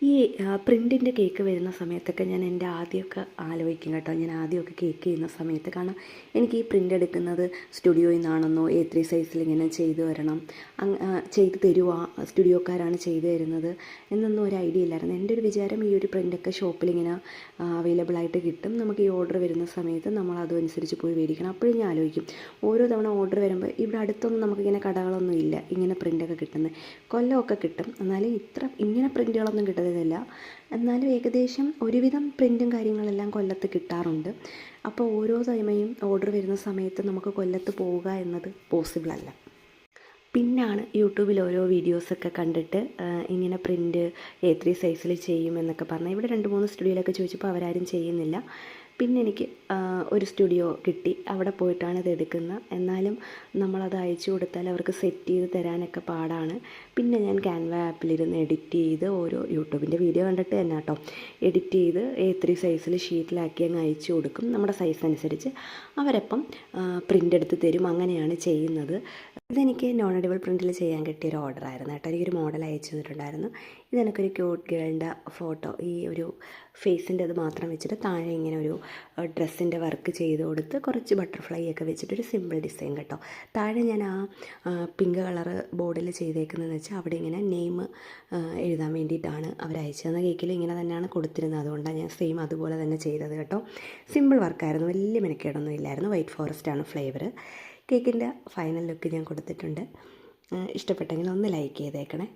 ഈ പ്രിൻറ്റിൻ്റെ കേക്ക് വരുന്ന സമയത്തൊക്കെ ഞാൻ എൻ്റെ ആദ്യമൊക്കെ ആലോചിക്കും കേട്ടോ. ഞാൻ ആദ്യമൊക്കെ കേക്ക് ചെയ്യുന്ന സമയത്ത്, കാരണം എനിക്ക് ഈ പ്രിൻ്റ് എടുക്കുന്നത് സ്റ്റുഡിയോയിൽ നിന്നാണെന്നോ A3 സൈസിൽ ഇങ്ങനെ ചെയ്തു തരണം, ചെയ്ത് തരുമോ, സ്റ്റുഡിയോക്കാരാണ് ചെയ്തു തരുന്നത് എന്നൊന്നും ഒരു ഐഡിയ ഇല്ലായിരുന്നു. എൻ്റെ ഒരു വിചാരം ഈ ഒരു പ്രിൻ്റൊക്കെ ഷോപ്പിലിങ്ങനെ അവൈലബിളായിട്ട് കിട്ടും, നമുക്ക് ഈ ഓർഡർ വരുന്ന സമയത്ത് നമ്മൾ അതുമനുസരിച്ച് പോയി മേടിക്കണം. അപ്പോഴും ഞാൻ ആലോചിക്കും, ഓരോ തവണ ഓർഡർ വരുമ്പോൾ ഇവിടെ അടുത്തൊന്നും നമുക്കിങ്ങനെ കടകളൊന്നും ഇല്ല ഇങ്ങനെ പ്രിൻ്റൊക്കെ കിട്ടുന്നത്. കൊല്ലമൊക്കെ കിട്ടും, എന്നാലും ഇങ്ങനെ പ്രിൻ്റുകളൊന്നും കിട്ടുന്നില്ല. എന്നാലും ഏകദേശം ഒരുവിധം പ്രിൻറ്റും കാര്യങ്ങളെല്ലാം കൊല്ലത്ത് കിട്ടാറുണ്ട്. അപ്പോൾ ഓരോ തവണയും ഓർഡർ വരുന്ന സമയത്ത് നമുക്ക് കൊല്ലത്ത് പോവുക എന്നത് പോസിബിളല്ല. പിന്നാണ് യൂട്യൂബിൽ ഓരോ വീഡിയോസൊക്കെ കണ്ടിട്ട് ഇങ്ങനെ പ്രിൻ്റ് A3 സൈസിൽ ചെയ്യുമെന്നൊക്കെ പറഞ്ഞാൽ ഇവിടെ 2-3 സ്റ്റുഡിയോയിലൊക്കെ ചോദിച്ചപ്പോൾ അവരാരും ചെയ്യുന്നില്ല. പിന്നെ എനിക്ക് ഒരു സ്റ്റുഡിയോ കിട്ടി, അവിടെ പോയിട്ടാണ് ഇത് എടുക്കുന്നത്. എന്നാലും നമ്മളത് അയച്ചു കൊടുത്താൽ അവർക്ക് സെറ്റ് ചെയ്ത് തരാനൊക്കെ പാടാണ്. പിന്നെ ഞാൻ ക്യാൻവ ആപ്പിലിരുന്ന് എഡിറ്റ് ചെയ്ത് ഓരോ യൂട്യൂബിൻ്റെ വീഡിയോ കണ്ടിട്ട് തന്നെ കേട്ടോ എഡിറ്റ് ചെയ്ത് A3 സൈസിൽ ഷീറ്റിലാക്കി അങ്ങ് അയച്ചു കൊടുക്കും. നമ്മുടെ സൈസ് അനുസരിച്ച് അവരപ്പം പ്രിൻ്റ് എടുത്ത് തരും. അങ്ങനെയാണ് ചെയ്യുന്നത്. ഇതെനിക്ക് നോൺ എഡിബിൾ പ്രിൻറ്റിൽ ചെയ്യാൻ കിട്ടിയൊരു ഓർഡറായിരുന്നു കേട്ടോ. എനിക്കൊരു മോഡൽ അയച്ചു തന്നിട്ടുണ്ടായിരുന്നു. ഇതെനിക്കൊരു ക്യൂട്ട് ഗേളിൻ്റെ ഫോട്ടോ, ഈ ഒരു ഫേസിൻ്റെ അത് മാത്രം വെച്ചിട്ട് താഴെ ഇങ്ങനെ ഒരു ഡ്രസ്സിൻ്റെ വർക്ക് ചെയ്ത് കൊടുത്ത് കുറച്ച് ബട്ടർഫ്ലൈ ഒക്കെ വെച്ചിട്ടൊരു സിമ്പിൾ ഡിസൈൻ കേട്ടോ. താഴെ ഞാൻ പിങ്ക് കളറ് ബോർഡിൽ ചെയ്തേക്കുന്നതെന്ന് വെച്ചാൽ അവിടെ ഇങ്ങനെ നെയിം എഴുതാൻ വേണ്ടിയിട്ടാണ് അവർ അയച്ചു തന്ന. കേക്കിൽ ഇങ്ങനെ തന്നെയാണ് കൊടുത്തിരുന്നത്, അതുകൊണ്ടാണ് ഞാൻ സെയിം അതുപോലെ തന്നെ ചെയ്തത് കേട്ടോ. സിമ്പിൾ വർക്കായിരുന്നു, വലിയ മെനക്കേടൊന്നും ഇല്ലായിരുന്നു. വൈറ്റ് ഫോറസ്റ്റാണ് ഫ്ലേവർ. കേക്കിൻ്റെ ഫൈനൽ ലുക്ക് ഞാൻ കൊടുത്തിട്ടുണ്ട്. ഇഷ്ടപ്പെട്ടെങ്കിൽ ഒന്ന് ലൈക്ക് ചെയ്തേക്കണേ.